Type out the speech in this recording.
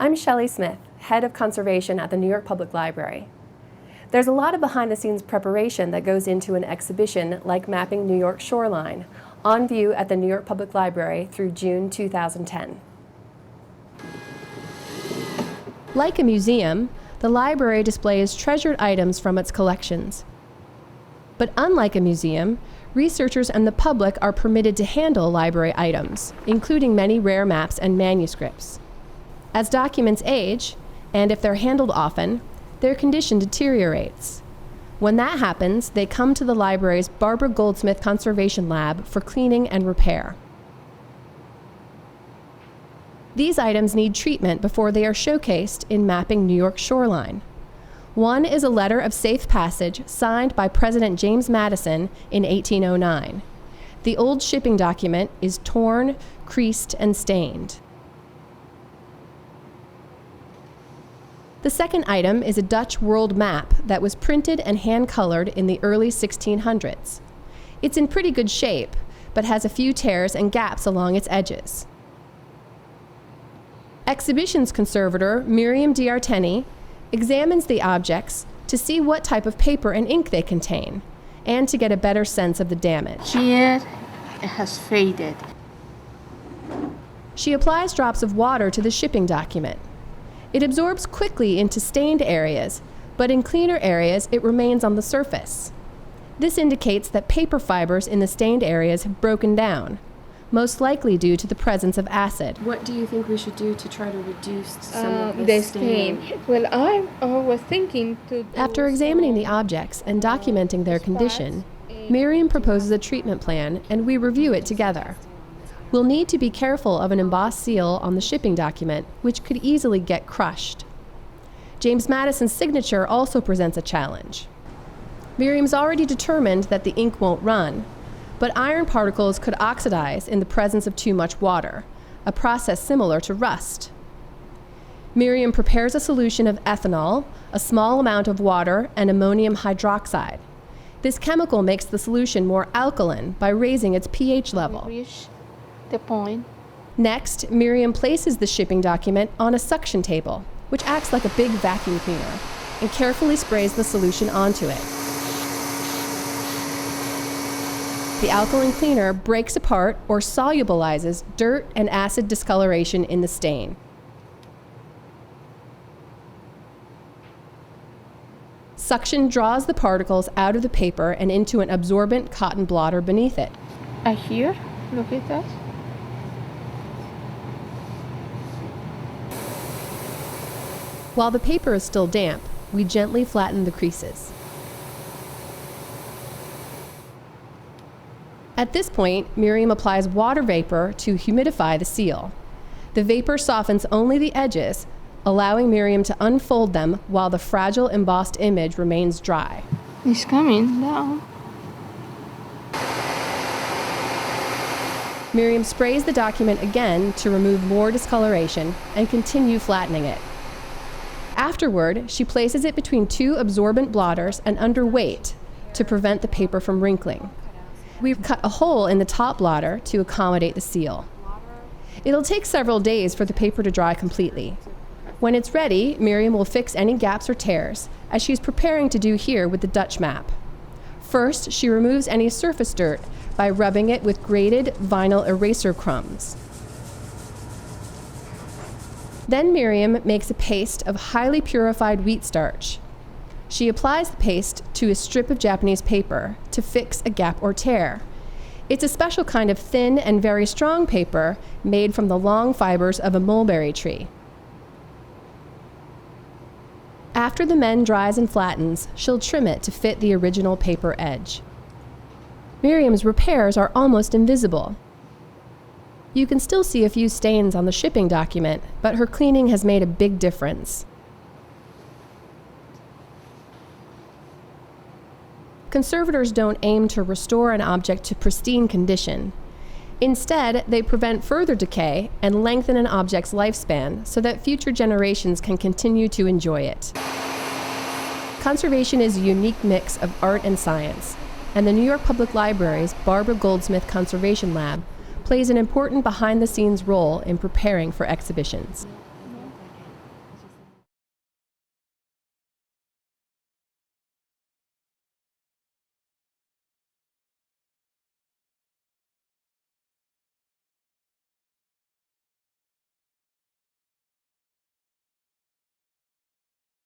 I'm Shelley Smith, Head of Conservation at the New York Public Library. There's a lot of behind-the-scenes preparation that goes into an exhibition like Mapping New York Shoreline, on view at the New York Public Library through June 2010. Like a museum, the library displays treasured items from its collections. But unlike a museum, researchers and the public are permitted to handle library items, including many rare maps and manuscripts. As documents age, and if they're handled often, their condition deteriorates. When that happens, they come to the library's Barbara Goldsmith Conservation Lab for cleaning and repair. These items need treatment before they are showcased in Mapping New York Shoreline. One is a letter of safe passage signed by President James Madison in 1809. The old shipping document is torn, creased, and stained. The second item is a Dutch world map that was printed and hand-colored in the early 1600s. It's in pretty good shape, but has a few tears and gaps along its edges. Exhibitions conservator Miriam D'Arteni examines the objects to see what type of paper and ink they contain, and to get a better sense of the damage. Here it has faded. She applies drops of water to the shipping document. It absorbs quickly into stained areas, but in cleaner areas it remains on the surface. This indicates that paper fibers in the stained areas have broken down, most likely due to the presence of acid. What do you think we should do to try to reduce some of the stain? Well, I was thinking to... After examining the objects and documenting their condition, Miriam proposes a treatment plan, and we review it together. We'll need to be careful of an embossed seal on the shipping document, which could easily get crushed. James Madison's signature also presents a challenge. Miriam's already determined that the ink won't run, but iron particles could oxidize in the presence of too much water, a process similar to rust. Miriam prepares a solution of ethanol, a small amount of water, and ammonium hydroxide. This chemical makes the solution more alkaline by raising its pH level. The point. Next, Miriam places the shipping document on a suction table, which acts like a big vacuum cleaner, and carefully sprays the solution onto it. The alkaline cleaner breaks apart or solubilizes dirt and acid discoloration in the stain. Suction draws the particles out of the paper and into an absorbent cotton blotter beneath it. Here, look at that. While the paper is still damp, we gently flatten the creases. At this point, Miriam applies water vapor to humidify the seal. The vapor softens only the edges, allowing Miriam to unfold them while the fragile embossed image remains dry. It's coming down. Miriam sprays the document again to remove more discoloration and continue flattening it. Afterward, she places it between two absorbent blotters and under weight to prevent the paper from wrinkling. We've cut a hole in the top blotter to accommodate the seal. It'll take several days for the paper to dry completely. When it's ready, Miriam will fix any gaps or tears, as she's preparing to do here with the Dutch map. First, she removes any surface dirt by rubbing it with grated vinyl eraser crumbs. Then Miriam makes a paste of highly purified wheat starch. She applies the paste to a strip of Japanese paper to fix a gap or tear. It's a special kind of thin and very strong paper made from the long fibers of a mulberry tree. After the mend dries and flattens, she'll trim it to fit the original paper edge. Miriam's repairs are almost invisible. You can still see a few stains on the shipping document, but her cleaning has made a big difference. Conservators don't aim to restore an object to pristine condition. Instead, they prevent further decay and lengthen an object's lifespan so that future generations can continue to enjoy it. Conservation is a unique mix of art and science, and the New York Public Library's Barbara Goldsmith Conservation Lab plays an important behind-the-scenes role in preparing for exhibitions.